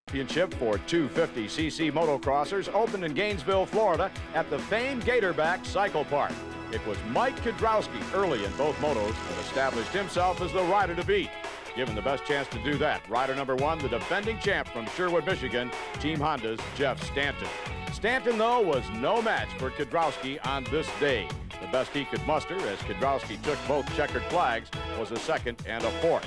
Championship for 250cc motocrossers opened in Gainesville, Florida at the famed Gatorback Cycle Park. It was Mike Kiedrowski early in both motos that established himself as the rider to beat. Given the best chance to do that, rider number one, the defending champ from Sherwood, Michigan, Team Honda's Jeff Stanton. Stanton, though, was no match for Kiedrowski on this day. The best he could muster, as Kiedrowski took both checkered flags, was a second and a fourth.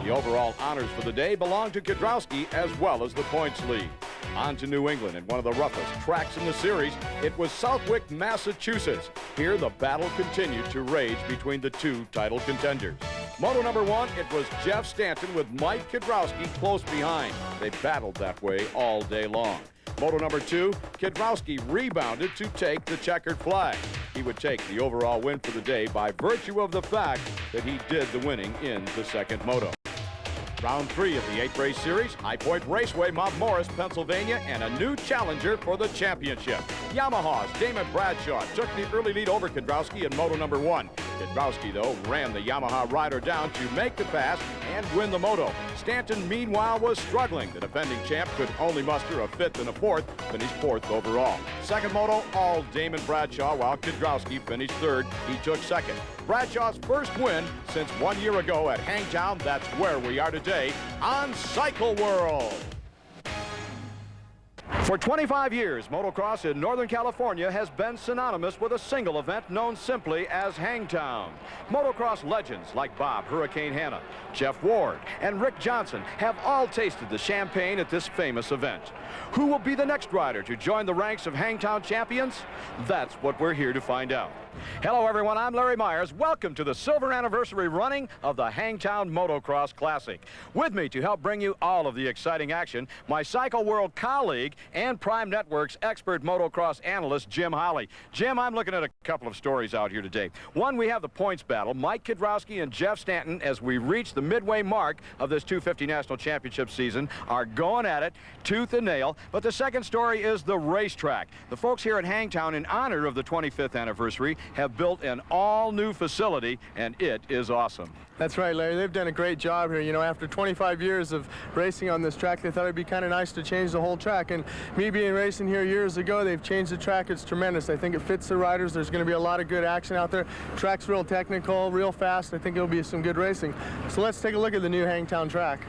The overall honors for the day belonged to Kiedrowski as well as the points lead. On to New England and one of the roughest tracks in the series. It was Southwick, Massachusetts. Here the battle continued to rage between the two title contenders. Moto number one, it was Jeff Stanton with Mike Kiedrowski close behind. They battled that way all day long. Moto number two, Kiedrowski rebounded to take the checkered flag. He would take the overall win for the day by virtue of the fact that he did the winning in the second moto. Round three of the 8-race series, High Point Raceway, Mount Morris, Pennsylvania, and a new challenger for the championship. Yamaha's Damon Bradshaw took the early lead over Kiedrowski in moto number one. Kiedrowski, though, ran the Yamaha rider down to make the pass and win the moto. Stanton, meanwhile, was struggling. The defending champ could only muster a fifth and a fourth, finished fourth overall. Second moto, all Damon Bradshaw, while Kiedrowski finished third. He took second. Bradshaw's first win since 1 year ago at Hangtown. That's where we are today on Cycle World. For 25 years, motocross in Northern California has been synonymous with a single event known simply as Hangtown. Motocross legends like Bob Hurricane Hanna, Jeff Ward, and Rick Johnson have all tasted the champagne at this famous event. Who will be the next rider to join the ranks of Hangtown champions? That's what we're here to find out. Hello, everyone. I'm Larry Myers. Welcome to the silver anniversary running of the Hangtown Motocross Classic. With me to help bring you all of the exciting action, my Cycle World colleague and Prime Network's expert motocross analyst, Jim Holly. Jim, I'm looking at a couple of stories out here today. One, we have the points battle, Mike Kiedrowski and Jeff Stanton, as we reach the midway mark of this 250 National Championship season, are going at it tooth and nail. But the second story is the racetrack. The folks here at Hangtown, in honor of the 25th anniversary, have built an all-new facility, and it is awesome. That's right, Larry. They've done a great job here. You know, after 25 years of racing on this track, they thought it'd be kind of nice to change the whole track. And me being racing here years ago, they've changed the track. It's tremendous. I think it fits the riders. There's going to be a lot of good action out there. Track's real technical, real fast. I think it'll be some good racing. So let's take a look at the new Hangtown track.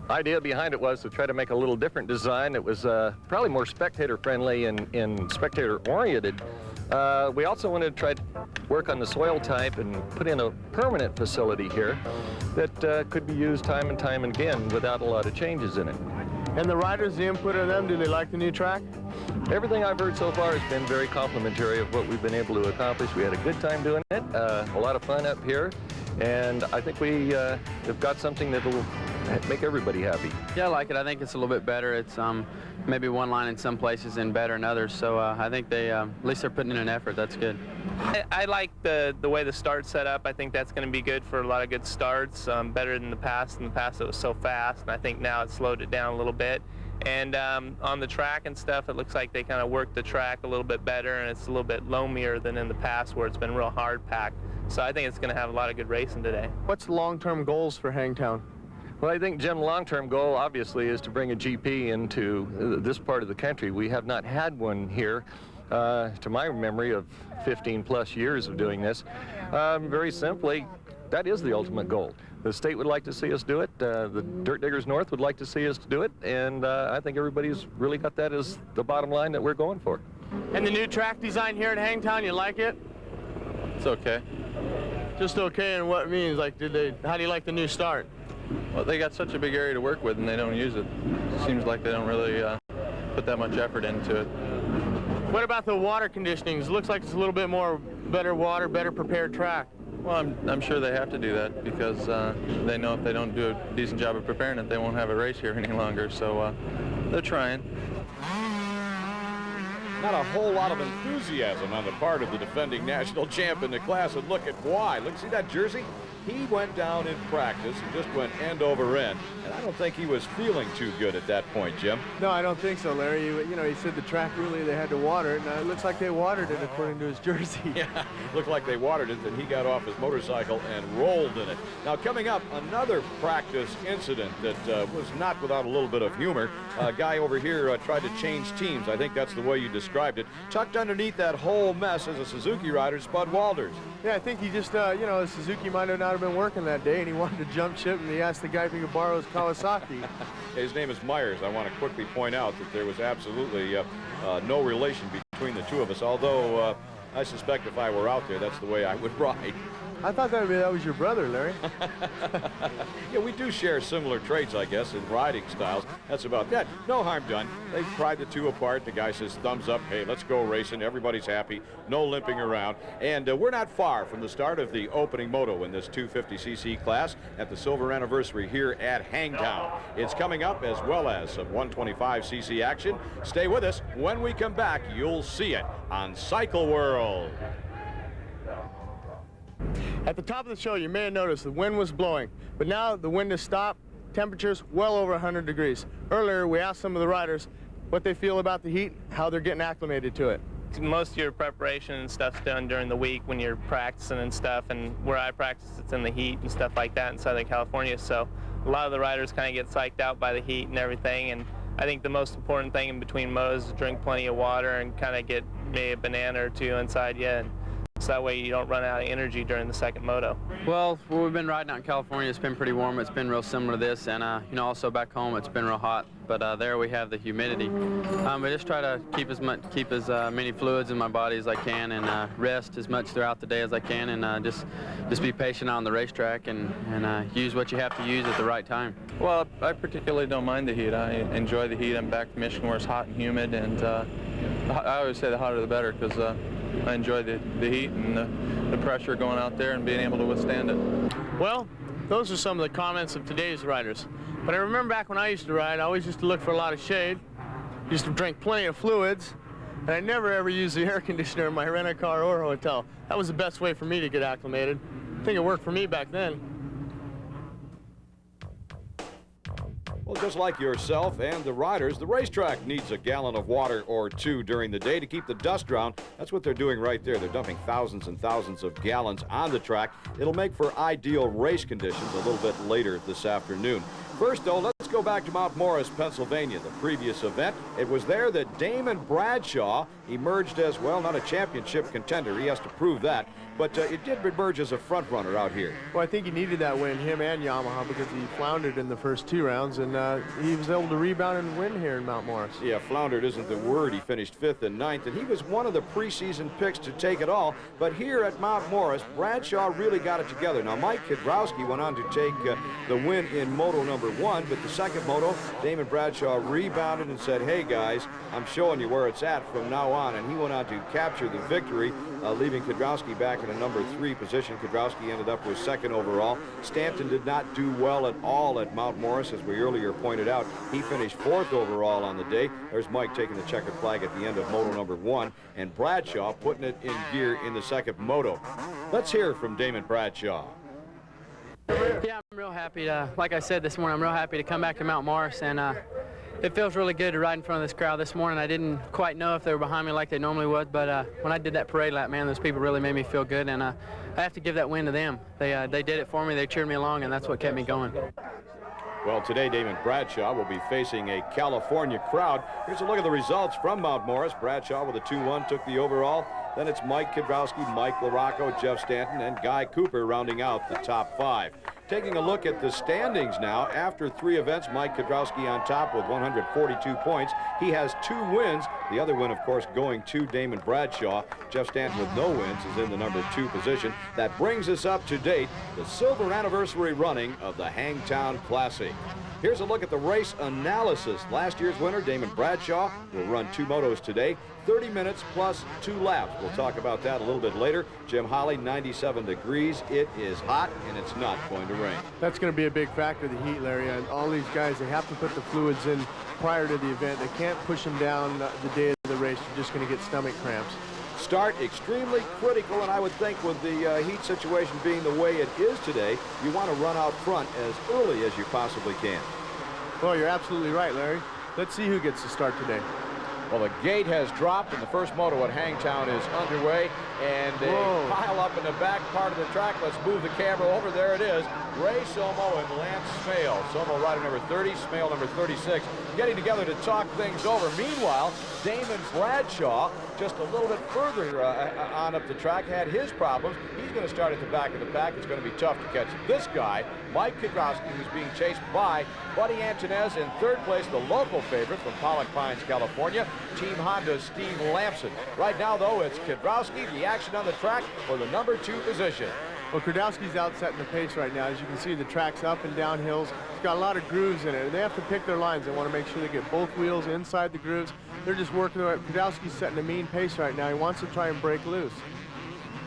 Idea behind it was to try to make a little different design. It was probably more spectator-friendly and spectator-oriented. We also wanted to try to work on the soil type and put in a permanent facility here that could be used time and time again without a lot of changes in it. And the riders, the input of them, do they like the new track? Everything I've heard so far has been very complimentary of what we've been able to accomplish. We had a good time doing it, a lot of fun up here, and I think we have got something that will make everybody happy. Yeah, I like it. I think it's a little bit better. It's maybe one line in some places and better in others. So I think they, at least they're putting in an effort. That's good. I like the way the start's set up. I think that's going to be good for a lot of good starts, better than the past. In the past it was so fast, and I think now it's slowed it down a little bit. And on the track and stuff, it looks like they kind of worked the track a little bit better, and it's a little bit loamier than in the past where it's been real hard packed. So I think it's going to have a lot of good racing today. What's long-term goals for Hangtown? Well, I think Jim's long-term goal, obviously, is to bring a GP into this part of the country. We have not had one here, to my memory of 15-plus years of doing this. Very simply, that is the ultimate goal. The state would like to see us do it. The Dirt Diggers North would like to see us do it, and I think everybody's really got that as the bottom line that we're going for. And the new track design here at Hangtown, you like it? It's okay. Just okay, and what it means? Like, how do you like the new start? Well, they got such a big area to work with, and they don't use it. Seems like they don't really put that much effort into it. What about the water conditionings? Looks like it's a little bit more better water, better prepared track. Well, I'm sure they have to do that because they know if they don't do a decent job of preparing it, they won't have a race here any longer. So they're trying. Not a whole lot of enthusiasm on the part of the defending national champ in the class, and look at why. Look, see that jersey? he went down in practice and just went end over end. And I don't think he was feeling too good at that point, Jim. No, I don't think so, Larry. You know, he said the track really, they had to water it, and it looks like they watered it according to his jersey. Yeah, looked like they watered it, and he got off his motorcycle and rolled in it. Now, coming up, another practice incident that was not without a little bit of humor. A guy over here tried to change teams. I think that's the way you described it. Tucked underneath that whole mess is a Suzuki rider, Spud Walters. Yeah, I think he just, you know, Suzuki might not have been working that day, and he wanted to jump ship, and he asked the guy if he could borrow his Kawasaki. His name is Myers. I want to quickly point out that there was absolutely no relation between the two of us, although I suspect if I were out there, that's the way I would ride. I thought that was your brother, Larry. Yeah, we do share similar traits, I guess, in riding styles. That's about that. No harm done. They pried the two apart. The guy says, thumbs up. Hey, let's go racing. Everybody's happy. No limping around. And we're not far from the start of the opening moto in this 250cc class at the silver anniversary here at Hangtown. It's coming up, as well as some 125cc action. Stay with us. When we come back, you'll see it on Cycle World. At the top of the show, you may have noticed the wind was blowing, but now the wind has stopped. Temperatures well over 100 degrees. Earlier, we asked some of the riders what they feel about the heat, how they're getting acclimated to it. Most of your preparation and stuff's done during the week when you're practicing and stuff, and where I practice, it's in the heat and stuff like that in Southern California, so a lot of the riders kind of get psyched out by the heat and everything, and I think the most important thing in between motos is to drink plenty of water and kind of get maybe a banana or two inside you, and so that way you don't run out of energy during the second moto. Well, where we've been riding out in California, it's been pretty warm. It's been real similar to this, and you know, also back home, it's been real hot. But there we have the humidity. We just try to keep as many fluids in my body as I can, and rest as much throughout the day as I can, and just be patient on the racetrack and use what you have to use at the right time. Well, I particularly don't mind the heat. I enjoy the heat. I'm back to Michigan where it's hot and humid, and I always say the hotter the better, because I enjoy the heat and the pressure going out there and being able to withstand it. Well, those are some of the comments of today's riders. But I remember back when I used to ride, I always used to look for a lot of shade, used to drink plenty of fluids, and I never ever used the air conditioner in my rent-a-car or hotel. That was the best way for me to get acclimated. I think it worked for me back then. Well, just like yourself and the riders, the racetrack needs a gallon of water or two during the day to keep the dust down. That's what they're doing right there. They're dumping thousands and thousands of gallons on the track. It'll make for ideal race conditions a little bit later this afternoon. First, though, let's go back to Mount Morris, Pennsylvania, the previous event. It was there that Damon Bradshaw emerged as, well, not a championship contender. He has to prove that. But it did emerge as a front runner out here. Well, I think he needed that win, him and Yamaha, because he floundered in the first two rounds, and he was able to rebound and win here in Mount Morris. Yeah, floundered isn't the word. He finished 5th and 9th, and he was one of the preseason picks to take it all. But here at Mount Morris, Bradshaw really got it together. Now, Mike Kidrowski went on to take the win in moto number 1, but the second moto, Damon Bradshaw rebounded and said, hey, guys, I'm showing you where it's at from now on, and he went on to capture the victory, leaving Kidrowski back in a number 3 position. Kidrowski ended up with 2nd overall. Stanton did not do well at all at Mount Morris, as we earlier pointed out. He finished 4th overall on the day. There's Mike taking the checkered flag at the end of moto number 1, and Bradshaw putting it in gear in the second moto. Let's hear from Damon Bradshaw. Yeah, I'm real happy to, like I said this morning, I'm real happy to come back to Mount Morris, and it feels really good to ride in front of this crowd this morning. I didn't quite know if they were behind me like they normally would, but when I did that parade lap, man, those people really made me feel good, and I have to give that win to them. They did it for me, they cheered me along, and that's what kept me going. Well, today Damon Bradshaw will be facing a California crowd. Here's a look at the results from Mount Morris. Bradshaw with a 2-1 took the overall. Then it's Mike Kidrowski, Mike LaRocco, Jeff Stanton, and Guy Cooper rounding out the top 5. Taking a look at the standings now, after 3 events, Mike Kidrowski on top with 142 points. He has 2 wins. The other win, of course, going to Damon Bradshaw. Jeff Stanton with no wins is in the number 2 position. That brings us up to date, the silver anniversary running of the Hangtown Classic. Here's a look at the race analysis. Last year's winner, Damon Bradshaw, will run 2 motos today, 30 minutes plus 2 laps. We'll talk about that a little bit later. Jim Holly, 97 degrees. It is hot, and it's not going to rain. That's going to be a big factor, the heat, Larry. And all these guys, they have to put the fluids in prior to the event. They can't push them down the day of the race. You're just going to get stomach cramps. start extremely critical, and I would think with the heat situation being the way it is today, you want to run out front as early as you possibly can. Well, you're absolutely right, Larry. Let's see who gets to start today. Well, the gate has dropped, and the first moto at Hangtown is underway, and they pile up in the back part of the track. Let's move the camera over. There it is. Ray Somo and Lance Smale. Somo rider number 30, Smale number 36, getting together to talk things over. Meanwhile, Damon Bradshaw, just a little bit further on up the track, had his problems. He's going to start at the back of the pack. It's going to be tough to catch this guy, Mike Kudrowski, who's being chased by Buddy Antunez in third place, the local favorite from Pollock Pines, California, Team Honda's Steve Lamson. Right now, though, it's Kudrowski, the action on the track for the number 2 position. Well, Kudrowski's out setting the pace right now. As you can see, the track's up and down hills. It's got a lot of grooves in it, and they have to pick their lines. They want to make sure they get both wheels inside the grooves. They're just working their way. Kudrowski's setting a mean pace right now. He wants to try and break loose.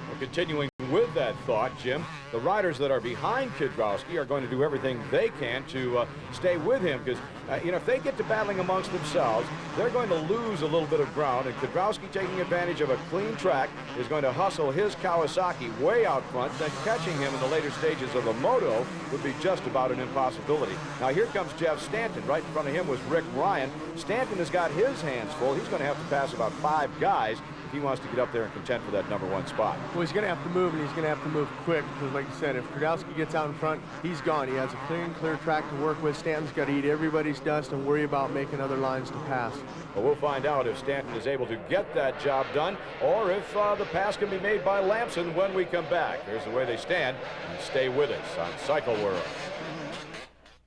Well, continuing with that thought, Jim, the riders that are behind Kudrowski are going to do everything they can to stay with him, because you know, if they get to battling amongst themselves, they're going to lose a little bit of ground, and Kudrowski, taking advantage of a clean track, is going to hustle his Kawasaki way out front. Then catching him in the later stages of the moto would be just about an impossibility. Now here comes Jeff Stanton. Right in front of him was Rick Ryan. Stanton has got his hands full. He's going to have to pass about 5 guys if he wants to get up there and contend for that number 1 spot. Well, he's going to have to move, and he's going to have to move quick, because like you said, if Kudrowski gets out in front, he's gone. He has a clear track to work with. Stanton's got to eat everybody's dust and worry about making other lines to pass. Well, we'll find out if Stanton is able to get that job done, or if the pass can be made by Lamson when we come back. Here's the way they stand, and stay with us on Cycle World.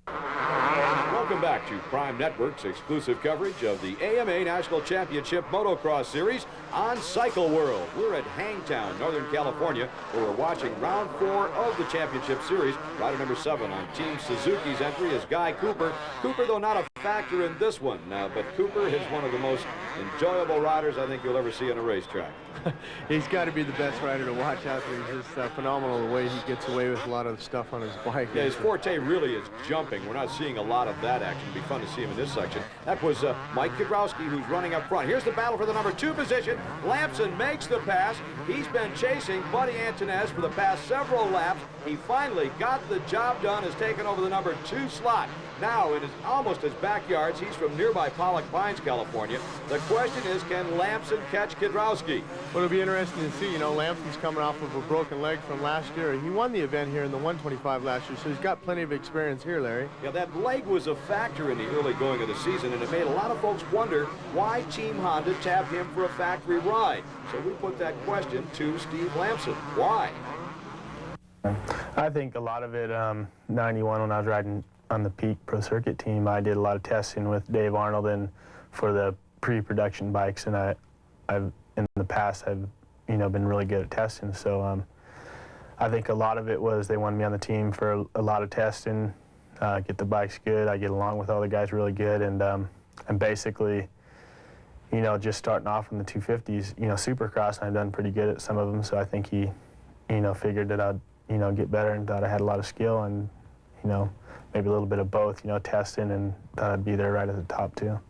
Welcome back to Prime Network's exclusive coverage of the AMA National Championship Motocross Series on Cycle World. We're at Hangtown, Northern California, where we're watching round 4 of the championship series. Rider number 7 on Team Suzuki's entry is Guy Cooper. Cooper, though, not a factor in this one, but Cooper is one of the most enjoyable riders I think you'll ever see on a racetrack. He's got to be the best rider to watch out there. He's just phenomenal the way he gets away with a lot of the stuff on his bike. Yeah, his forte really is jumping. We're not seeing a lot of that action. It'd be fun to see him in this section. That was Mike Kudrowski, who's running up front. Here's the battle for the number 2 position. Lamson makes the pass. He's been chasing Buddy Antunez for the past several laps. He finally got the job done, has taken over the number 2 slot. Now, in almost his backyards, he's from nearby Pollock Pines, California. The question is, can Lamson catch Kudrowski? Well, it'll be interesting to see. You know, Lamson's coming off of a broken leg from last year. He won the event here in the 125 last year, so he's got plenty of experience here, Larry. Yeah, that leg was a factor in the early going of the season, and it made a lot of folks wonder why Team Honda tapped him for a factory ride. So we put that question to Steve Lamson. Why? I think a lot of it, 91 when I was riding on the Peak Pro Circuit team, I did a lot of testing with Dave Arnold and for the pre-production bikes, and I've in the past I've been really good at testing. So I think a lot of it was they wanted me on the team for a lot of testing, get the bikes good. I get along with all the guys really good, and basically, just starting off in the 250s, Supercross, and I've done pretty good at some of them. So I think he, figured that I'd get better and thought I had a lot of skill and maybe a little bit of both, testing, and thought I'd be there right at the top too.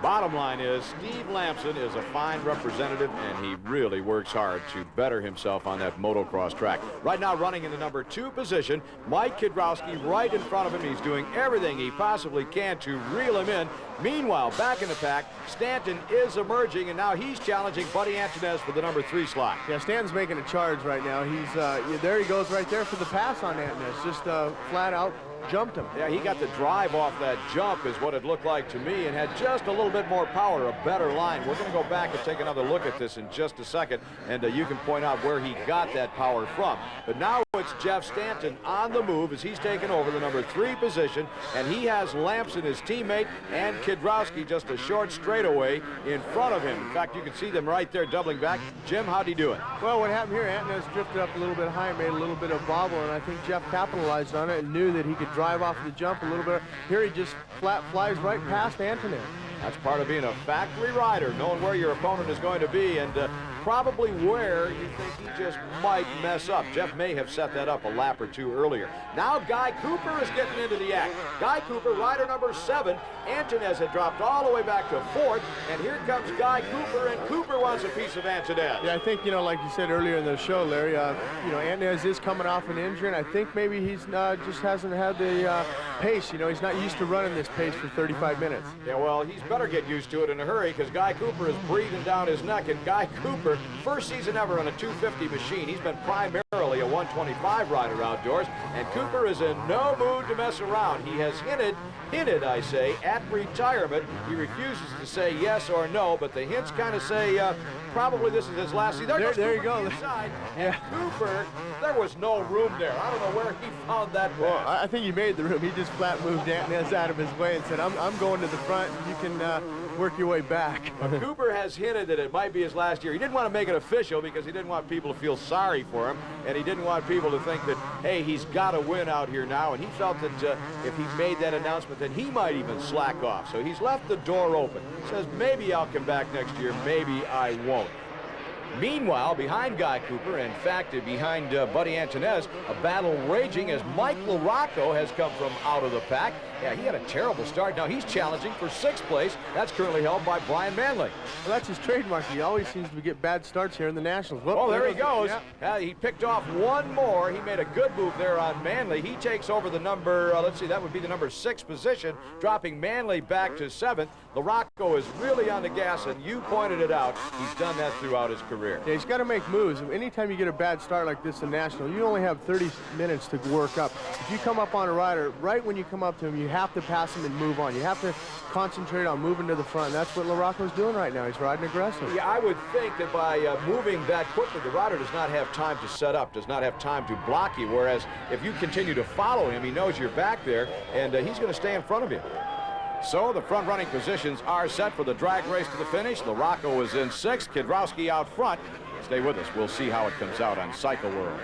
Bottom line is, Steve Lamson is a fine representative, and he really works hard to better himself on that motocross track. Right now, running in the number 2 position, Mike Kudrowski right in front of him. He's doing everything he possibly can to reel him in. Meanwhile, back in the pack, Stanton is emerging, and now he's challenging Buddy Antunez for the number 3 slot. Yeah, Stanton's making a charge right now. He's there he goes right there for the pass on Antunez. Just flat out jumped him. Yeah, he got the drive off that jump is what it looked like to me, and had just a little bit more power, a better line. We're going to go back and take another look at this in just a second, and you can point out where he got that power from. But now it's Jeff Stanton on the move as he's taken over the number 3 position, and he has Lamson, his teammate, and Kudrowski just a short straightaway in front of him. In fact, you can see them right there doubling back. Jim, how'd he do it? Well, what happened here, Antunez drifted up a little bit high, made a little bit of bobble, and I think Jeff capitalized on it and knew that he could drive off the jump a little bit. Here he just flat flies right past Antunez. That's part of being a factory rider, knowing where your opponent is going to be, and probably where you think he just might mess up. Jeff may have set that up a lap or two earlier. Now Guy Cooper is getting into the act. Guy Cooper, rider number 7. Antunez had dropped all the way back to 4th, and here comes Guy Cooper, and Cooper wants a piece of Antunez. Yeah, I think, like you said earlier in the show, Larry, Antunez is coming off an injury, and I think maybe he's just hasn't had the pace. He's not used to running this pace for 35 minutes. Yeah, well, he's better get used to it in a hurry, because Guy Cooper is breathing down his neck, and Guy Cooper, first season ever on a 250 machine. He's been primarily a 125 rider outdoors, and Cooper is in no mood to mess around. He has hinted, I say, at retirement. He refuses to say yes or no, but the hints kind of say probably this is his last season. There you go. Inside, and Cooper, there was no room there. I don't know where he found that pass. Well, I think he made the room. He just flat moved Antunez out of his way and said, I'm going to the front. You can work your way back. Cooper has hinted that it might be his last year. He didn't want to make it official because he didn't want people to feel sorry for him, and he didn't want people to think that, hey, he's got to win out here now, and he felt that if he made that announcement, then he might even slack off. So he's left the door open. He says, maybe I'll come back next year, maybe I won't. Meanwhile, behind Guy Cooper, in fact, behind Buddy Antunez, a battle raging as Mike LaRocco has come from out of the pack. Yeah, he had a terrible start. Now he's challenging for 6th place. That's currently held by Brian Manley. Well, that's his trademark. He always seems to get bad starts here in the Nationals. Whoop, there he goes. Yeah. He picked off one more. He made a good move there on Manley. He takes over the number, let's see, that would be the number 6 position, dropping Manley back to 7th. LaRocco is really on the gas, and you pointed it out. He's done that throughout his career. Yeah, he's got to make moves. Anytime you get a bad start like this in National, you only have 30 minutes to work up. If you come up on a rider, right when you come up to him, you have to pass him and move on. You have to concentrate on moving to the front. And that's what LaRocco's doing right now. He's riding aggressive. Yeah, I would think that by moving that quickly, the rider does not have time to set up, does not have time to block you, whereas if you continue to follow him, he knows you're back there, and he's going to stay in front of you. So the front-running positions are set for the drag race to the finish. LaRocco is in 6th, Kidrowski out front. Stay with us. We'll see how it comes out on Cycle World.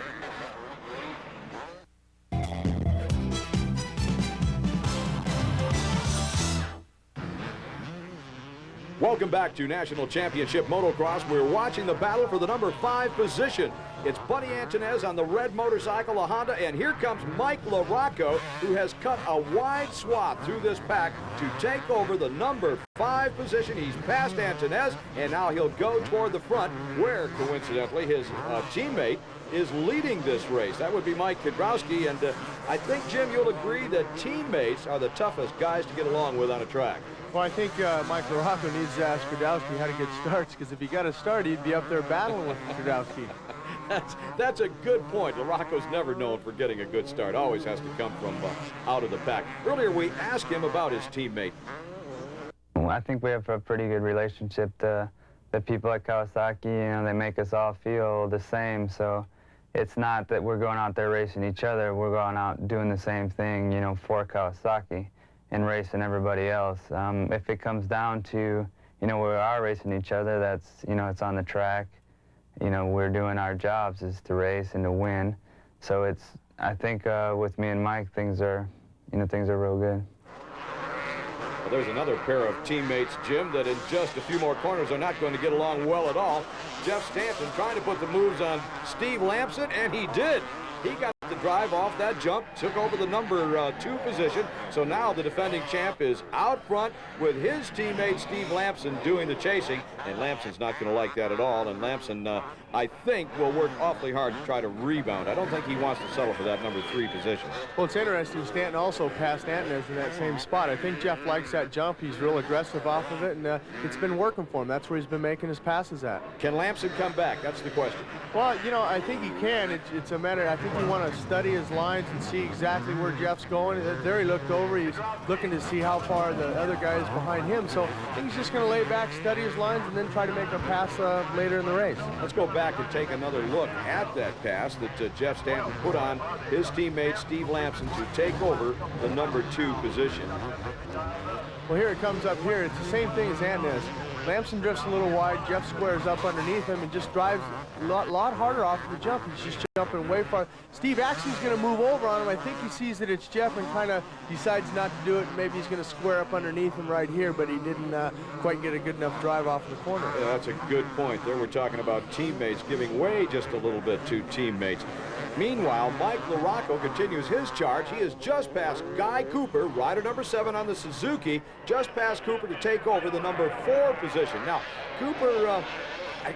Welcome back to National Championship Motocross. We're watching the battle for the number 5 position. It's Buddy Antunez on the red motorcycle, a Honda, and here comes Mike LaRocco, who has cut a wide swath through this pack to take over the number 5 position. He's past Antunez, and now he'll go toward the front, where, coincidentally, his teammate is leading this race. That would be Mike Kidrowski, and I think, Jim, you'll agree that teammates are the toughest guys to get along with on a track. Well, I think Mike LaRocco needs to ask Kidrowski how to get starts, because if he got a start, he'd be up there battling with Kidrowski. That's a good point. LaRocco's never known for getting a good start. Always has to come from out of the pack. Earlier, we asked him about his teammate. Well, I think we have a pretty good relationship. The people at Kawasaki, they make us all feel the same. So it's not that we're going out there racing each other. We're going out doing the same thing, for Kawasaki and racing everybody else. If it comes down to, we are racing each other, that's, it's on the track. We're doing our jobs is to race and to win. So I think with me and Mike, things are real good. Well, there's another pair of teammates, Jim, that in just a few more corners are not going to get along well at all. Jeff Stanton trying to put the moves on Steve Lamson, and he did. He got the drive off that jump, took over the number 2 position. So now the defending champ is out front with his teammate Steve Lamson doing the chasing. And Lamson's not going to like that at all. And Lamson, I think, will work awfully hard to try to rebound. I don't think he wants to settle for that number 3 position. Well, it's interesting. Stanton also passed Antunez in that same spot. I think Jeff likes that jump. He's real aggressive off of it, and it's been working for him. That's where he's been making his passes at. Can Lamson come back? That's the question. Well, I think he can. It's a matter, I think you want to study his lines and see exactly where Jeff's going. There he looked over. He's looking to see how far the other guy is behind him. So I think he's just going to lay back, study his lines, and then try to make a pass later in the race. Let's go back and take another look at that pass that Jeff Stanton put on his teammate Steve Lamson to take over the number 2 position. Well, here it comes up here. It's the same thing as Antunez. Lamson drifts a little wide, Jeff squares up underneath him and just drives a lot harder off the jump. He's just jumping way far. Steve Axon's going to move over on him. I think he sees that it's Jeff and kind of decides not to do it. Maybe he's going to square up underneath him right here, but he didn't quite get a good enough drive off the corner. Yeah, that's a good point. There we're talking about teammates giving way just a little bit to teammates. Meanwhile, Mike LaRocco continues his charge. He is just past Guy Cooper, rider number 7 on the Suzuki, just past Cooper to take over the number 4 position. Now, Cooper,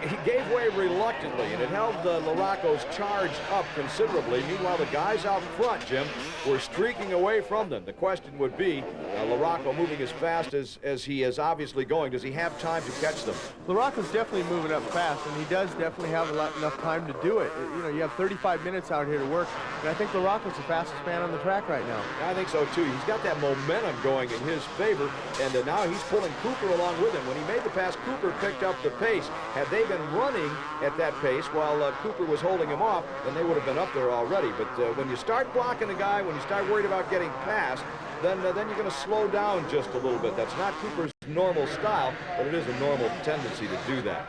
he gave way reluctantly, and it held LaRocco's charge up considerably. Meanwhile, the guys out front, Jim, were streaking away from them. The question would be, LaRocco moving as fast as he is obviously going, does he have time to catch them? LaRocco's definitely moving up fast, and he does definitely have enough time to do it. You know, you have 35 minutes out here to work, and I think LaRocco's the fastest man on the track right now. I think so, too. He's got that momentum going in his favor, and now he's pulling Cooper along with him. When he made the pass, Cooper picked up the pace. Had they been running at that pace while Cooper was holding him off, then they would have been up there already. But when you start blocking a guy, when you start worried about getting past, then you're going to slow down just a little bit. That's not Cooper's normal style, but it is a normal tendency to do that.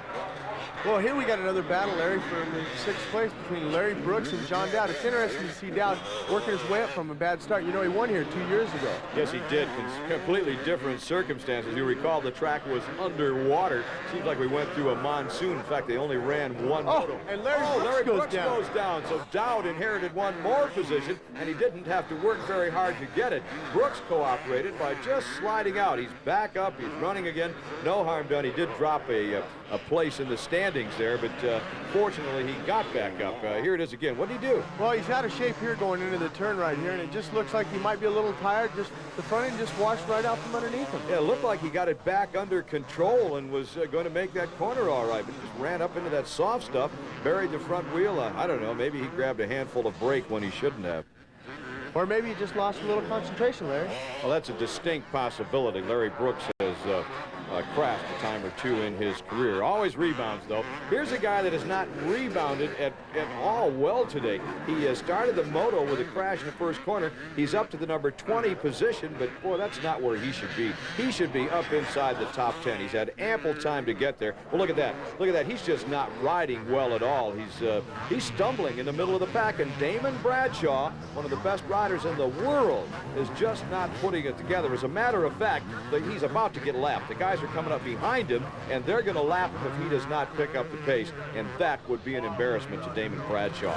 Well, here we got another battle, Larry, for the 6th place between Larry Brooks and John Dowd. It's interesting to see Dowd working his way up from a bad start. You know, he won here 2 years ago. Yes, he did. Completely different circumstances. You recall the track was underwater. Seems like we went through a monsoon. In fact, they only ran one moto. And Larry Brooks goes down. So Dowd inherited one more position, and he didn't have to work very hard to get it. Brooks cooperated by just sliding out. He's back up. He's running again. No harm done. He did drop a place in the standings there, but fortunately he got back up. Here it is again. What did he do? Well, he's out of shape here going into the turn right here, and it just looks like he might be a little tired. Just the front end just washed right out from underneath him. Yeah, it looked like he got it back under control and was going to make that corner all right, but just ran up into that soft stuff, buried the front wheel. I don't know, maybe he grabbed a handful of brake when he shouldn't have. Or maybe he just lost a little concentration, Larry. Well, that's a distinct possibility. Larry Brooks has crashed a time or two in his career. Always rebounds, though. Here's a guy that has not rebounded at all well today. He started the moto with a crash in the first corner. He's up to the number 20 position, but, boy, that's not where he should be. He should be up inside the top 10. He's had ample time to get there. Well, look at that. Look at that. He's just not riding well at all. He's stumbling in the middle of the pack, and Damon Bradshaw, one of the best riders in the world, is just not putting it together. As a matter of fact, he's about to get lapped. The guys are coming up behind him, and they're going to lap him if he does not pick up the pace, and that would be an embarrassment to Damon Bradshaw.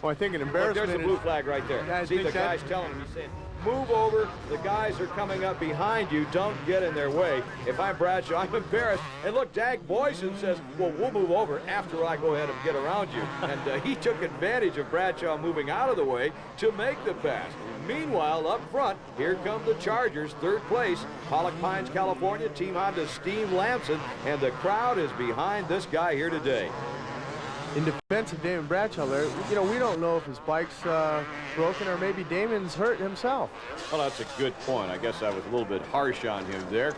Well, I think an embarrassment. Look, there's the blue flag right there. Yeah, see, the guy's telling him, he's saying, move over. The guys are coming up behind you. Don't get in their way. If I'm Bradshaw, I'm embarrassed. And look, Dag Boyson says, well, we'll move over after I go ahead and get around you. And he took advantage of Bradshaw moving out of the way to make the pass. Meanwhile, up front, here come the Chargers, 3rd place. Pollock Pines, California, Team Honda Steve Lamson, and the crowd is behind this guy here today. In defense of Damon Bradshaw, Larry, you know, we don't know if his bike's broken or maybe Damon's hurt himself. Well, that's a good point. I guess I was a little bit harsh on him there.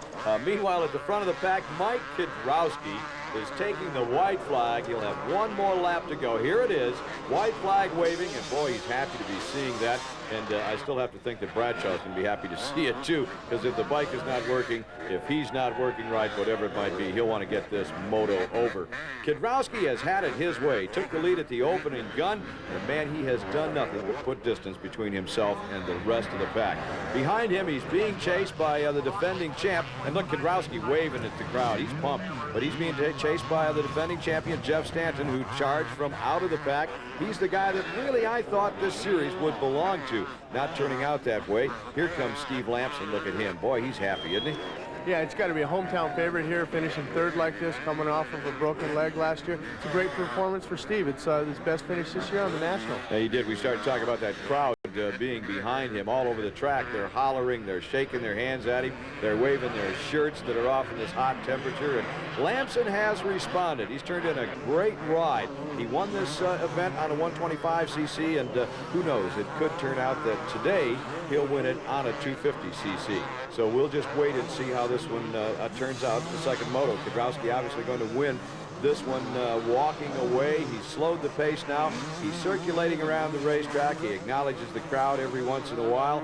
Meanwhile, at the front of the pack, Mike Kidrowski is taking the white flag. He'll have one more lap to go. Here it is, white flag waving, and boy, he's happy to be seeing that. And I still have to think that Bradshaw's going to be happy to see it too, because if the bike is not working, if he's not working right, whatever it might be, he'll want to get this moto over. Kidrowski has had it his way. Took the lead at the opening gun, and man, he has done nothing but put distance between himself and the rest of the pack. Behind him, he's being chased by the defending champ, and look, Kidrowski waving at the crowd. He's pumped, but he's being chased by the defending champion, Jeff Stanton, who charged from out of the pack. He's the guy that really I thought this series would belong to. Not turning out that way. Here comes Steve Lamson. Look at him. Boy, he's happy, isn't he? Yeah, it's got to be a hometown favorite here, finishing 3rd like this, coming off of a broken leg last year. It's a great performance for Steve. It's his best finish this year on the National. Yeah, he did. We started talking about that crowd being behind him all over the track. They're hollering, they're shaking their hands at him, they're waving their shirts that are off in this hot temperature, and Lamson has responded. He's turned in a great ride. He won this event on a 125cc, and who knows, it could turn out that today he'll win it on a 250cc. So we'll just wait and see how this one turns out, the second moto. Kidrowski obviously going to win This one walking away. He's slowed the pace now. He's circulating around the racetrack. He acknowledges the crowd every once in a while.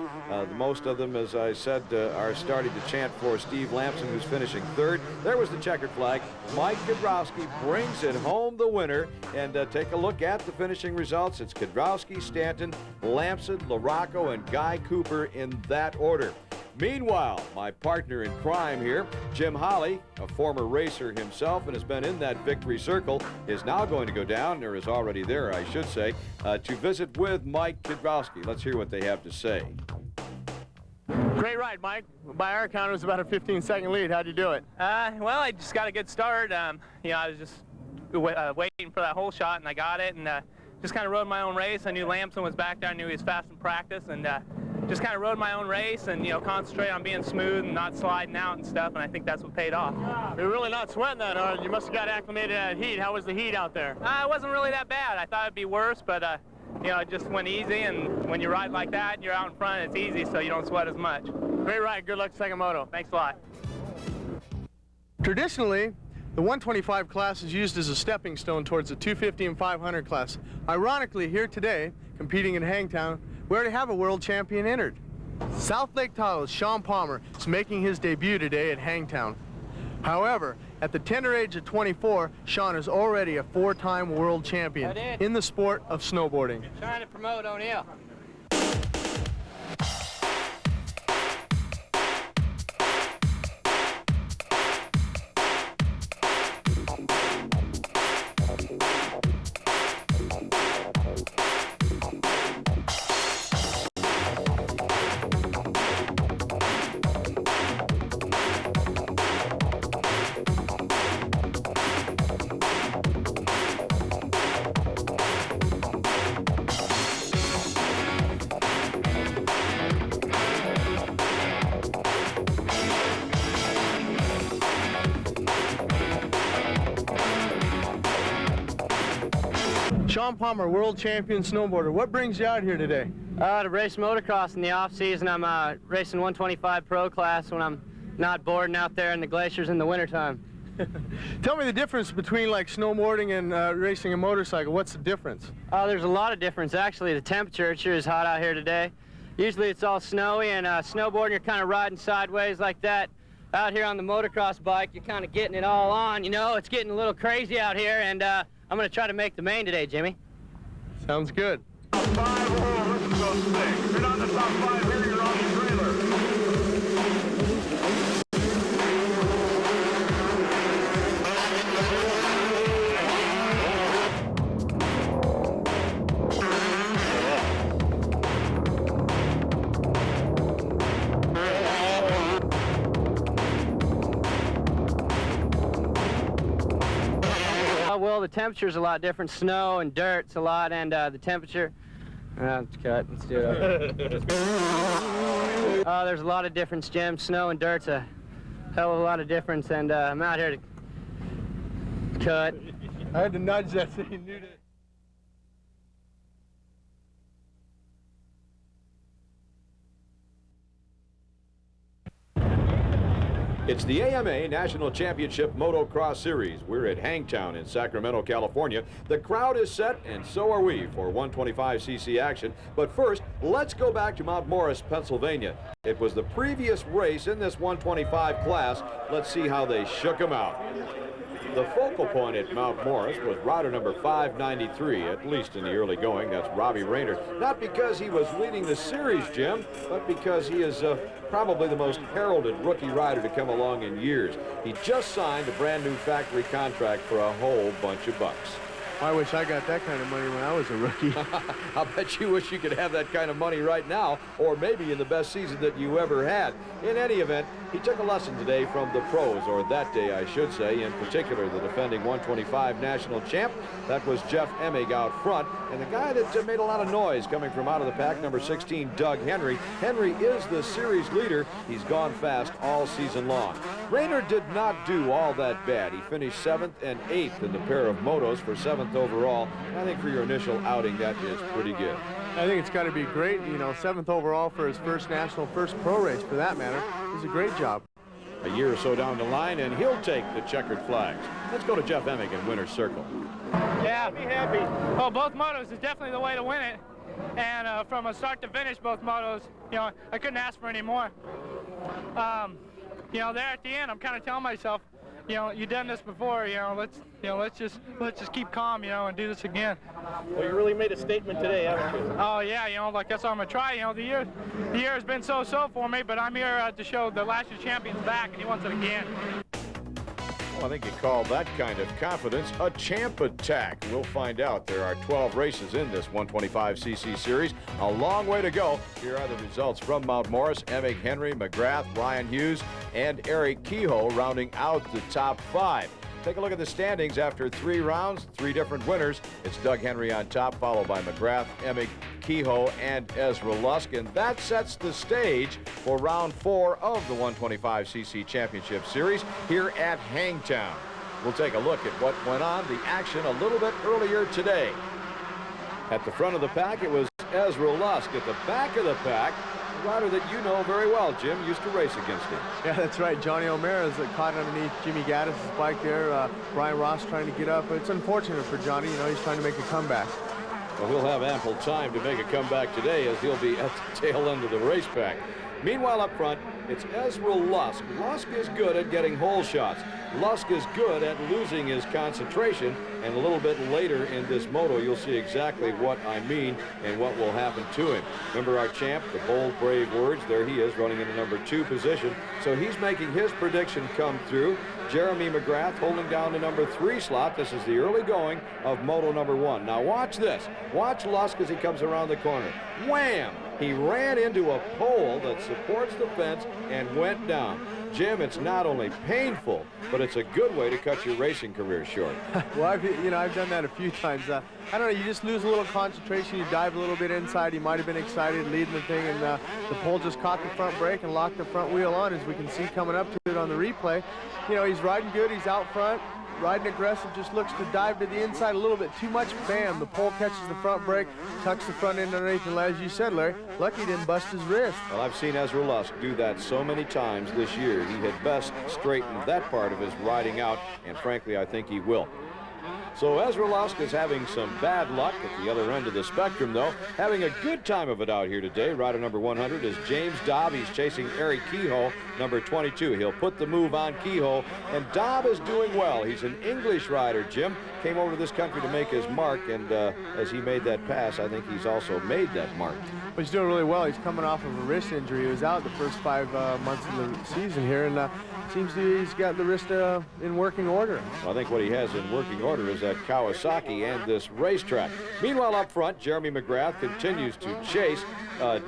Most of them, as I said, are starting to chant for Steve Lamson, who's finishing third. There was the checkered flag. Mike Kiedrowski brings it home, the winner. And take a look at the finishing results. It's Kiedrowski, Stanton, Lamson, LaRocco, and Guy Cooper in that order. Meanwhile, my partner in crime here, Jim Holly, a former racer himself and has been in that victory circle, is now going to go down, or is already there, I should say, to visit with Mike Kiedrowski. Let's hear what they have to say. Great ride, Mike. By our count, it was about a 15-second lead. How'd you do it? Well, I just got a good start. You know, I was just waiting for that hole shot, and I got it, and just kind of rode my own race. I knew Lamson was back there. I knew he was fast in practice, and just kind of rode my own race and, you know, concentrate on being smooth and not sliding out and stuff, and I think that's what paid off. You're really not sweating that hard. You must have got acclimated to that heat. How was the heat out there? It wasn't really that bad. I thought it'd be worse, but, you know, it just went easy, and when you ride like that and you're out in front, it's easy, so you don't sweat as much. Great ride. Good luck second moto. Thanks a lot. Traditionally, the 125 class is used as a stepping stone towards the 250 and 500 class. Ironically, here today, competing in Hangtown, we already have a world champion entered. South Lake Tahoe's Sean Palmer is making his debut today at Hangtown. However, at the tender age of 24, Sean is already a four-time world champion in the sport of snowboarding. Trying to promote O'Neill. Sean Palmer, world champion snowboarder. What brings you out here today? To race motocross in the off season. I'm racing 125 pro class when I'm not boarding out there in the glaciers in the wintertime. Tell me the difference between like snowboarding and racing a motorcycle. What's the difference? There's a lot of difference. Actually, the temperature, it sure is hot out here today. Usually it's all snowy, and snowboarding, you're kind of riding sideways like that. Out here on the motocross bike, you're kind of getting it all on. You know, it's getting a little crazy out here, and I'm going to try to make the main today, Jimmy. Sounds good. Top 5 or this is a 6. You're on the top 5 here, you're on the trailer. Well, the temperature's a lot different. Snow and dirt's a lot, and the temperature. Let's cut. Let's do it. There's a lot of difference, Jim. Snow and dirt's a hell of a lot of difference, and I'm out here to cut. I had to nudge that so you knew to. It's the AMA National Championship Motocross Series. We're at Hangtown in Sacramento, California. The crowd is set, and so are we for 125cc action. But first, let's go back to Mount Morris, Pennsylvania. It was the previous race in this 125 class. Let's see how they shook them out. The focal point at Mount Morris was rider number 593, at least in the early going. That's Robbie Rayner. Not because he was leading the series, Jim, but because he is probably the most heralded rookie rider to come along in years. He just signed a brand new factory contract for a whole bunch of bucks. I wish I got that kind of money when I was a rookie. I'll bet you wish you could have that kind of money right now, or maybe in the best season that you ever had. In any event, he took a lesson today from the pros, or that day I should say, in particular the defending 125 national champ. That was Jeff Emig out front, and the guy that made a lot of noise coming from out of the pack, number 16, Doug Henry. Henry is the series leader. He's gone fast all season long. Rayner did not do all that bad. He finished 7th and 8th in the pair of motos for 7th overall. I think for your initial outing, that is pretty good. I think it's got to be great, you know, 7th overall for his first national, first pro race for that matter. It's a great job. a year or so down the line, and he'll take the checkered flags. Let's go to Jeff Emig in winner's circle. Yeah, be happy. Well, both motos is definitely the way to win it. And from a start to finish, both motos, you know, I couldn't ask for any more. You know, there at the end, I'm kind of telling myself, you know, you've done this before, let's just keep calm, and do this again. Well, you really made a statement today, haven't you? Oh yeah, like that's what I'm gonna try. The year has been so-so for me, but I'm here to show the last year's champion's back, and he wants it again. Well, I think you call that kind of confidence a champ attack. We'll find out. There are 12 races in this 125cc series. A long way to go. Here are the results from Mount Morris. Emig, Henry, McGrath, Ryan Hughes, and Eric Kehoe rounding out the top 5. Take a look at the standings after 3 rounds, 3 different winners. It's Doug Henry on top, followed by McGrath, Emig, Kehoe, and Ezra Lusk. And that sets the stage for round 4 of the 125cc championship series here at Hangtown. We'll take a look at what went on, the action a little bit earlier today. At the front of the pack, it was Ezra Lusk. At the back of the pack, a rider that you know very well, Jim, used to race against him. Yeah, that's right. Johnny O'Mara's caught underneath Jimmy Gaddis' bike there. Brian Ross trying to get up. It's unfortunate for Johnny. He's trying to make a comeback. Well, he'll have ample time to make a comeback today, as he'll be at the tail end of the race pack. Meanwhile, up front, it's Ezra Lusk. Lusk is good at getting hole shots. Lusk is good at losing his concentration, and a little bit later in this moto, you'll see exactly what I mean and what will happen to him. Remember our champ, the bold, brave words? There he is, running in the number 2 position. So he's making his prediction come through. Jeremy McGrath holding down the number 3 slot. This is the early going of moto number 1. Now watch this. Watch Lusk as he comes around the corner. Wham! He ran into a pole that supports the fence and went down. Jim, it's not only painful, but it's a good way to cut your racing career short. Well, I've done that a few times. I don't know, you just lose a little concentration, you dive a little bit inside, he might have been excited leading the thing, and the pole just caught the front brake and locked the front wheel on, as we can see coming up to it on the replay. He's riding good, he's out front, riding aggressive, just looks to dive to the inside a little bit too much. Bam, the pole catches the front brake, tucks the front end underneath, and as you said, Larry, lucky he didn't bust his wrist. Well, I've seen Ezra Lusk do that so many times this year. He had best straightened that part of his riding out, and frankly, I think he will. So Ezra Lusk is having some bad luck at the other end of the spectrum, though. Having a good time of it out here today. Rider number 100 is James Dobb. He's chasing Eric Kehoe, number 22. He'll put the move on Kehoe, and Dobb is doing well. He's an English rider, Jim. Came over to this country to make his mark, and as he made that pass, I think he's also made that mark. But he's doing really well. He's coming off of a wrist injury. He was out the first 5 months of the season here, and seems he's got the wrist in working order. Well, I think what he has in working order is that Kawasaki and this racetrack. Meanwhile, up front, Jeremy McGrath continues to chase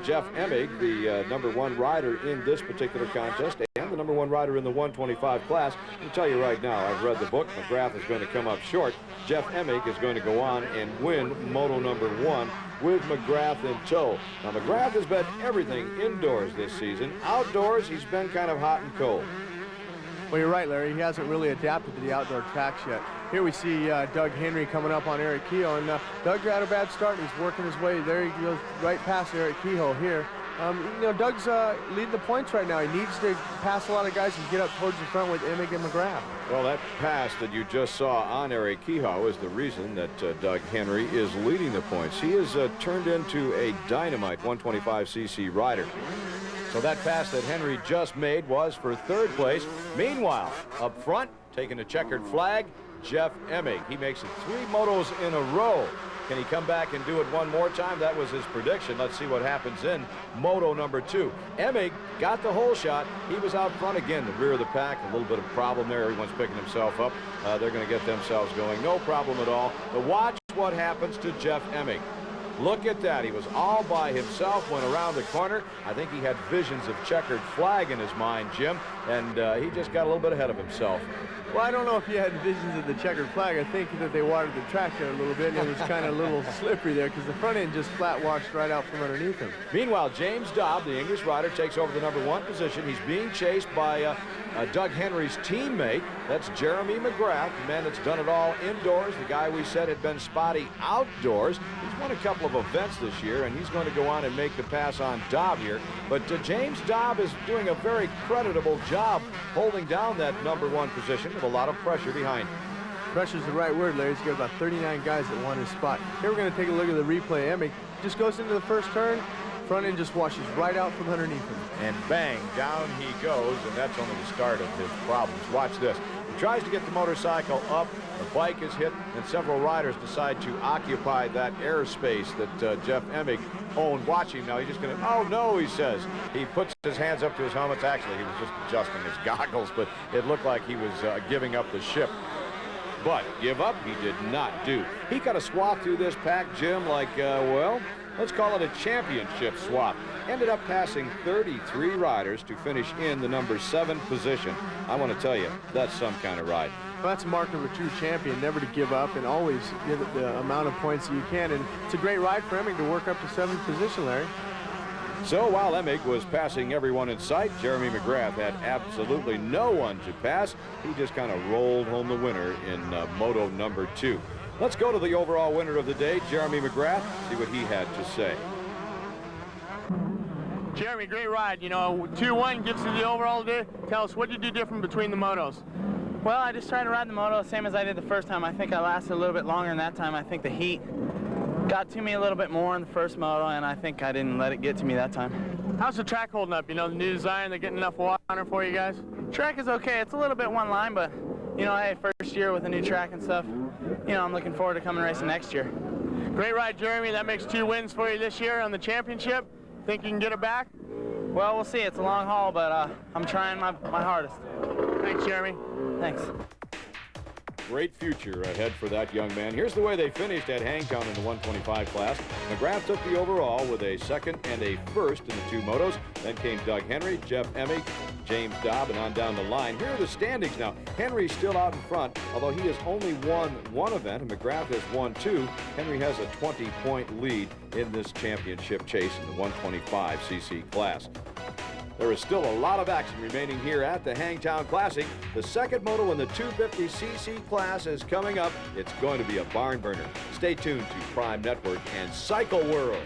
Jeff Emig, the number 1 rider in this particular contest, and the number 1 rider in the 125 class. I'll tell you right now, I've read the book. McGrath is going to come up short. Jeff Emig is going to go on and win moto number 1 with McGrath in tow. Now, McGrath has been everything indoors this season. Outdoors, he's been kind of hot and cold. Well, you're right, Larry. He hasn't really adapted to the outdoor tracks yet. Here we see Doug Henry coming up on Eric Kehoe, and Doug got a bad start, and he's working his way. There he goes right past Eric Kehoe here. Doug's leading the points right now. He needs to pass a lot of guys and get up towards the front with Emig and McGrath. Well, that pass that you just saw on Eric Kehoe is the reason that Doug Henry is leading the points. He has turned into a dynamite 125cc rider. So that pass that Henry just made was for 3rd place. Meanwhile, up front, taking a checkered flag, Jeff Emig. He makes it 3 motos in a row. Can he come back and do it one more time? That was his prediction. Let's see what happens in moto number 2. Emig got the hole shot. He was out front again, the rear of the pack. A little bit of problem there. Everyone's picking himself up. They're going to get themselves going. No problem at all. But watch what happens to Jeff Emig. Look at that. He was all by himself, went around the corner. I think he had visions of checkered flag in his mind, Jim, and he just got a little bit ahead of himself. Well, I don't know if he had visions of the checkered flag. I think that they watered the track there a little bit, and it was kind of a little slippery there because the front end just flat washed right out from underneath him. Meanwhile, James Dobb, the English rider, takes over the number 1 position. He's being chased by Doug Henry's teammate. That's Jeremy McGrath, the man that's done it all indoors. The guy we said had been spotty outdoors. He's won a couple couple of events this year, and he's going to go on and make the pass on Dobb here. But James Dobb is doing a very creditable job holding down that #1 position with a lot of pressure behind him. Pressure's the right word, Larry. He's got about 39 guys that want his spot. Here we're going to take a look at the replay. Emig just goes into the first turn, front end just washes right out from underneath him. And bang, down he goes, and that's only the start of his problems. Watch this. He tries to get the motorcycle up, the bike is hit, and several riders decide to occupy that airspace that Jeff Emig owned. Watch him now. He's just going to, oh no, he says. He puts his hands up to his helmets. Actually, he was just adjusting his goggles, but it looked like he was giving up the ship. But give up he did not do. He got a swap through this pack, Jim, like, well, let's call it a championship swap. Ended up passing 33 riders to finish in the #7 position. I want to tell you, that's some kind of ride. Well, that's a mark of a true champion, never to give up and always give it the amount of points that you can. And it's a great ride for Emig to work up to 7th position, Larry. So while Emig was passing everyone in sight, Jeremy McGrath had absolutely no one to pass. He just kind of rolled home the winner in Moto #2. Let's go to the overall winner of the day, Jeremy McGrath, see what he had to say. Jeremy, great ride. You know, 2-1 gives you the overall day. Tell us, what did you do different between the motos? Well, I just tried to ride the moto the same as I did the first time. I think I lasted a little bit longer than that time. I think the heat got to me a little bit more in the first moto, and I think I didn't let it get to me that time. How's the track holding up? You know, the new design, they're getting enough water for you guys? Track is okay. It's a little bit one line, but, you know, hey, first year with a new track and stuff, you know, I'm looking forward to coming racing next year. Great ride, Jeremy. That makes 2 wins for you this year on the championship. Think you can get it back? Well, we'll see. It's a long haul, but I'm trying my hardest. Thanks, Jeremy. Thanks. Great future ahead for that young man. Here's the way they finished at Hangtown in the 125 class. McGrath took the overall with a 2nd and a 1st in the 2 motos. Then came Doug Henry, Jeff Emig, James Dobb, and on down the line. Here are the standings now. Henry's still out in front, although he has only won 1 event, and McGrath has won 2. Henry has a 20-point lead in this championship chase in the 125cc class. There is still a lot of action remaining here at the Hangtown Classic. The 2nd moto in the 250cc class is coming up. It's going to be a barn burner. Stay tuned to Prime Network and Cycle World.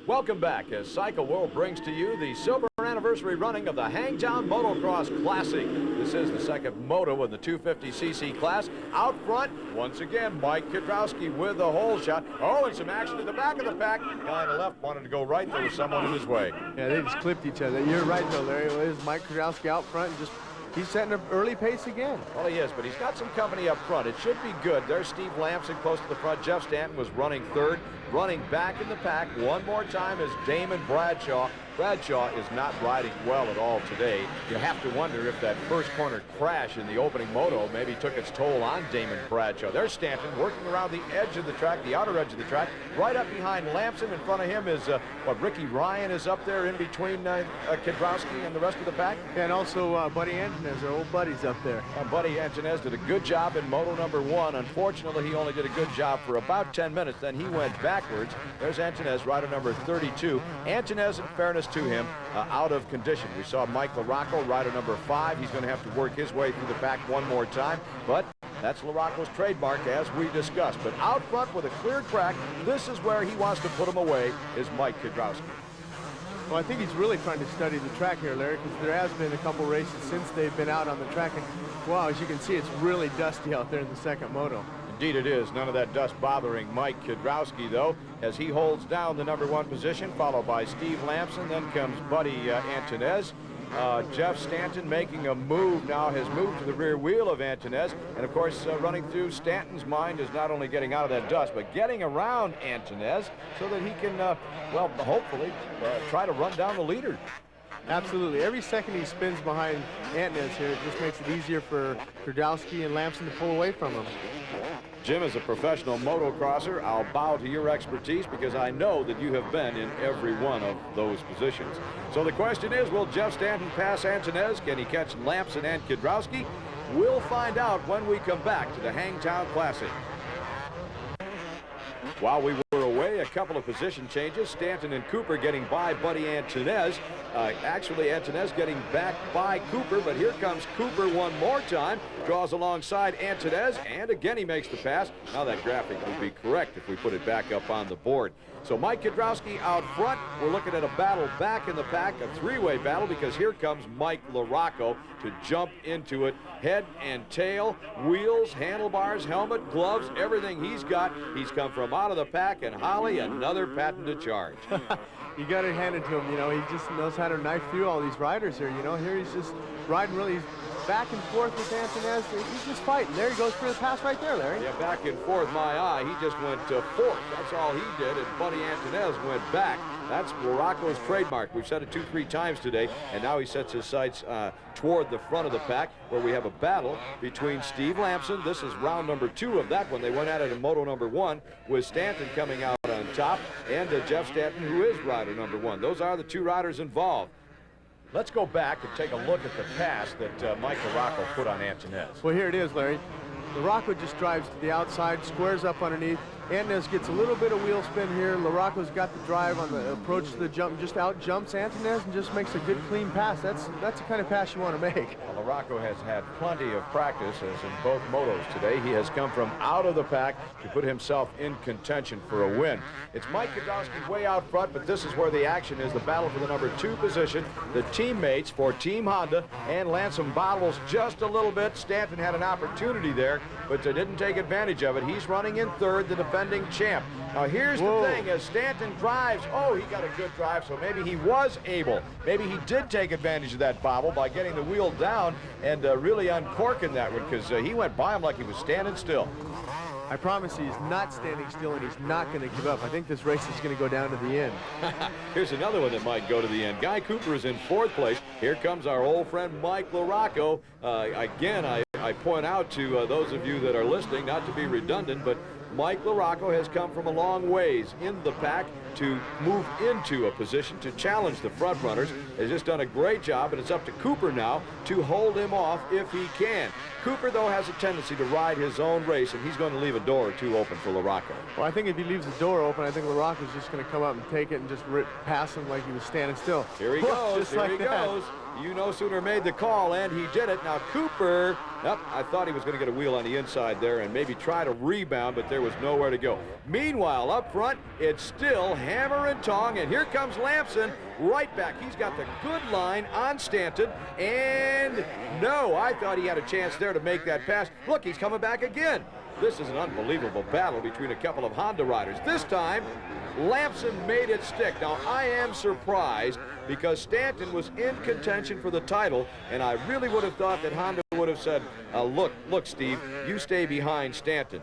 Welcome back as Cycle World brings to you the silver anniversary running of the Hangtown Motocross Classic. This is the 2nd moto in the 250cc class. Out front, once again, Mike Kudrowski with the hole shot. Oh, and some action in the back of the pack. Guy on the left wanted to go right. There was someone in his way. Yeah, they just clipped each other. You're right, though, Larry. It was Mike Kudrowski out front and just he's setting an early pace again. Well, he is, but he's got some company up front. It should be good. There's Steve Lamson close to the front. Jeff Stanton was running 3rd. Running back in the pack one more time is Damon Bradshaw. Bradshaw is not riding well at all today. You have to wonder if that first corner crash in the opening moto maybe took its toll on Damon Bradshaw. There's Stanton working around the edge of the track, the outer edge of the track, right up behind Lamson. In front of him is, Ricky Ryan is up there in between Kudrowski and the rest of the pack. Yeah, and also Buddy Antonez, our old buddies up there. Buddy Antonez did a good job in moto #1. Unfortunately, he only did a good job for about 10 minutes. Then he went backwards. There's Antonez, rider number 32. Antonez, in fairness to him, out of condition. We saw Mike LaRocco, rider number 5. He's going to have to work his way through the pack one more time, but that's LaRocco's trademark, as we discussed. But out front with a cleared track, this is where he wants to put him away, is Mike Kudrowski. Well, I think he's really trying to study the track here, Larry, because there has been a couple races since they've been out on the track, and wow, as you can see, it's really dusty out there in the 2nd moto. Indeed it is. None of that dust bothering Mike Kudrowski, though, as he holds down the #1 position, followed by Steve Lamson. Then comes Buddy Antonez. Jeff Stanton making a move now, has moved to the rear wheel of Antonez. And, of course, running through Stanton's mind is not only getting out of that dust, but getting around Antonez so that he can, well, hopefully try to run down the leader. Absolutely. Every second he spins behind Antonez here, it just makes it easier for Kudrowski and Lamson to pull away from him. Jim, as a professional motocrosser, I'll bow to your expertise because I know that you have been in every one of those positions. So the question is, will Jeff Stanton pass Antonez? Can he catch Lamson and Kudrowski? We'll find out when we come back to the Hangtown Classic. While we were away underway. A couple of position changes. Stanton and Cooper getting by Buddy Antunez. Actually, Antunez getting back by Cooper, but here comes Cooper one more time. Draws alongside Antunez, and again he makes the pass. Now that graphic would be correct if we put it back up on the board. So Mike Kiedrowski out front. We're looking at a battle back in the pack, a three-way battle, because here comes Mike LaRocco to jump into it. Head and tail, wheels, handlebars, helmet, gloves, everything he's got. He's come from out of the pack, and Holly, another patented charge. You got to hand it to him. You know, he just knows how to knife through all these riders here. You know, here he's just riding really back and forth with Antunez. He's just fighting. There he goes for the pass right there, Larry. Yeah, back and forth, my eye. He just went to fourth. That's all he did, and Buddy Antunez went back. That's LaRocco's trademark. We've said it 2-3 times today, and now he sets his sights toward the front of the pack, where we have a battle between Steve Lamson. This is round number 2 of that one. They went at it in moto number 1, with Stanton coming out on top, and Jeff Stanton, who is rider number 1. Those are the 2 riders involved. Let's go back and take a look at the pass that Mike LaRocco put on Antunez. Well, here it is, Larry. LaRocco just drives to the outside, squares up underneath. Antunez gets a little bit of wheel spin here. LaRocco's got the drive on the approach to the jump, just out jumps Antunez and just makes a good clean pass. That's the kind of pass you want to make. Well, LaRocco has had plenty of practice, as in both motos today. He has come from out of the pack to put himself in contention for a win. It's Mike Kiedrowski way out front, but this is where the action is, the battle for the number 2 position. The teammates for Team Honda, and Lamson battles just a little bit. Stanton had an opportunity there, but they didn't take advantage of it. He's running in third, the defending champ. Now here's the thing, as Stanton drives, he got a good drive, so maybe he was able, maybe he did take advantage of that bobble by getting the wheel down and really uncorking that one, because he went by him like he was standing still. I promise he's not standing still, and he's not going to give up. I think this race is going to go down to the end. Here's another one that might go to the end. Guy Cooper is in 4th place. Here comes our old friend Mike LaRocco. Again, I point out to those of you that are listening, not to be redundant, but Mike LaRocco has come from a long ways in the pack to move into a position to challenge the front runners. Has just done a great job, and it's up to Cooper now to hold him off if he can. Cooper, though, has a tendency to ride his own race, and he's going to leave a door or 2 open for LaRocco. Well, I think if he leaves the door open, I think LaRocco's just going to come up and take it and just rip past him like he was standing still. Here he goes, just here like he that. goes. You no sooner made the call, and he did it. Now Cooper, I thought he was going to get a wheel on the inside there and maybe try to rebound, but there was nowhere to go. Meanwhile, up front, it's still hammer and tong, and here comes Lamson right back. He's got the good line on Stanton, and no, I thought he had a chance there to make that pass. Look, he's coming back again. This is an unbelievable battle between a couple of Honda riders. This time, Lamson made it stick. Now, I am surprised because Stanton was in contention for the title, and I really would have thought that Honda would have said, look, Steve, you stay behind Stanton.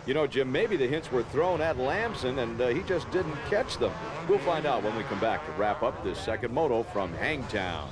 You know, Jim, maybe the hints were thrown at Lamson, and he just didn't catch them. We'll find out when we come back to wrap up this second moto from Hangtown.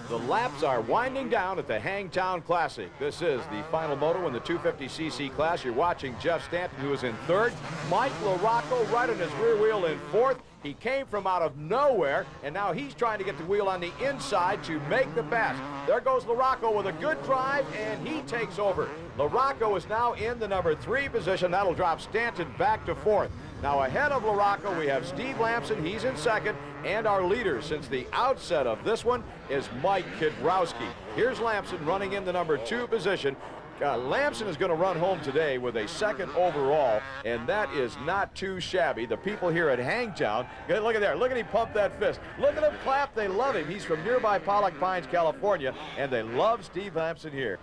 The laps are winding down at the Hangtown Classic. This is the final moto in the 250cc class. You're watching Jeff Stanton, who is in 3rd. Mike LaRocco right on his rear wheel in 4th. He came from out of nowhere, and now he's trying to get the wheel on the inside to make the pass. There goes LaRocco with a good drive, and he takes over. LaRocco is now in the number 3 position. That'll drop Stanton back to 4th. Now ahead of LaRocco, we have Steve Lamson. He's in 2nd, and our leader since the outset of this one is Mike Kiedrowski. Here's Lamson running in the number 2 position. Lamson is going to run home today with a 2nd overall, and that is not too shabby. The people here at Hangtown, look at there. Look at him pump that fist. Look at him clap. They love him. He's from nearby Pollock Pines, California, and they love Steve Lamson here.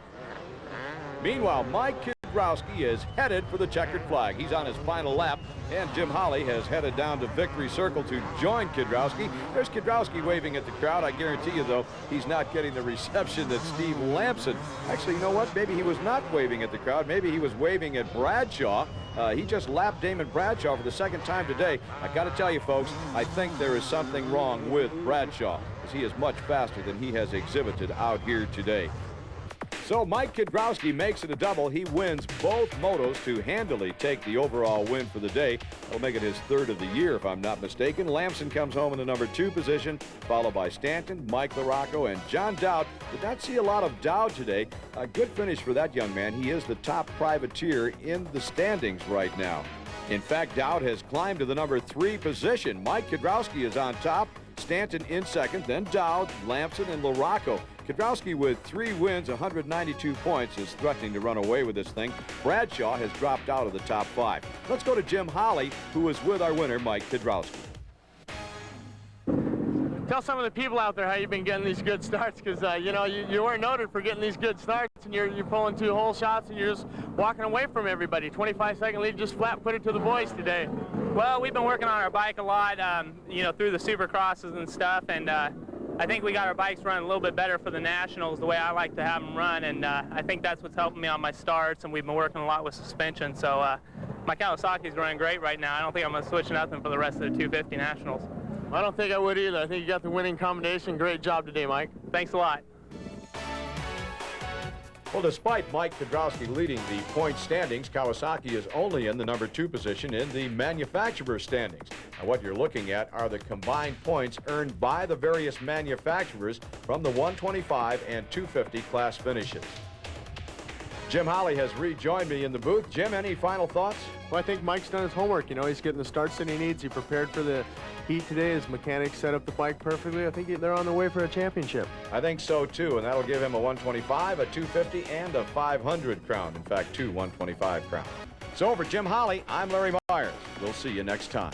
Meanwhile, Mike Kiedrowski is headed for the checkered flag. He's on his final lap, and Jim Holly has headed down to Victory Circle to join Kiedrowski. There's Kiedrowski waving at the crowd. I guarantee you, though, he's not getting the reception that Steve Lamson. Actually, you know what? Maybe he was not waving at the crowd. Maybe he was waving at Bradshaw. He just lapped Damon Bradshaw for the 2nd time today. I got to tell you, folks, I think there is something wrong with Bradshaw, because he is much faster than he has exhibited out here today. So Mike Kiedrowski makes it a double. He wins both motos to handily take the overall win for the day. That'll make it his 3rd of the year, if I'm not mistaken. Lamson comes home in the number 2 position, followed by Stanton, Mike LaRocco, and John Dowd. Did not see a lot of Dowd today. A good finish for that young man. He is the top privateer in the standings right now. In fact, Dowd has climbed to the number 3 position. Mike Kiedrowski is on top, Stanton in second, then Dowd, Lamson, and LaRocco. Kiedrowski with 3 wins, 192 points, is threatening to run away with this thing. Bradshaw has dropped out of the top 5. Let's go to Jim Holly, who is with our winner, Mike Kiedrowski. Tell some of the people out there how you've been getting these good starts, because you know, you weren't noted for getting these good starts, and you're pulling 2 hole shots and you're just walking away from everybody. 25-second lead, just flat put it to the boys today. Well, we've been working on our bike a lot, you know, through the Supercrosses and stuff, and I think we got our bikes running a little bit better for the Nationals, the way I like to have them run, and I think that's what's helping me on my starts, and we've been working a lot with suspension, so my Kawasaki's running great right now. I don't think I'm going to switch nothing for the rest of the 250 Nationals. I don't think I would either. I think you got the winning combination. Great job today, Mike. Thanks a lot. Well, despite Mike Kiedrowski leading the point standings, Kawasaki is only in the number 2 position in the manufacturer standings. Now, what you're looking at are the combined points earned by the various manufacturers from the 125 and 250 class finishes. Jim Holly has rejoined me in the booth. Jim, any final thoughts? Well, I think Mike's done his homework. You know, he's getting the starts that he needs. He prepared for the heat today. His mechanics set up the bike perfectly. I think they're on their way for a championship. I think so, too, and that'll give him a 125, a 250, and a 500 crown. In fact, 2 125 crowns. So for Jim Holly, I'm Larry Myers. We'll see you next time.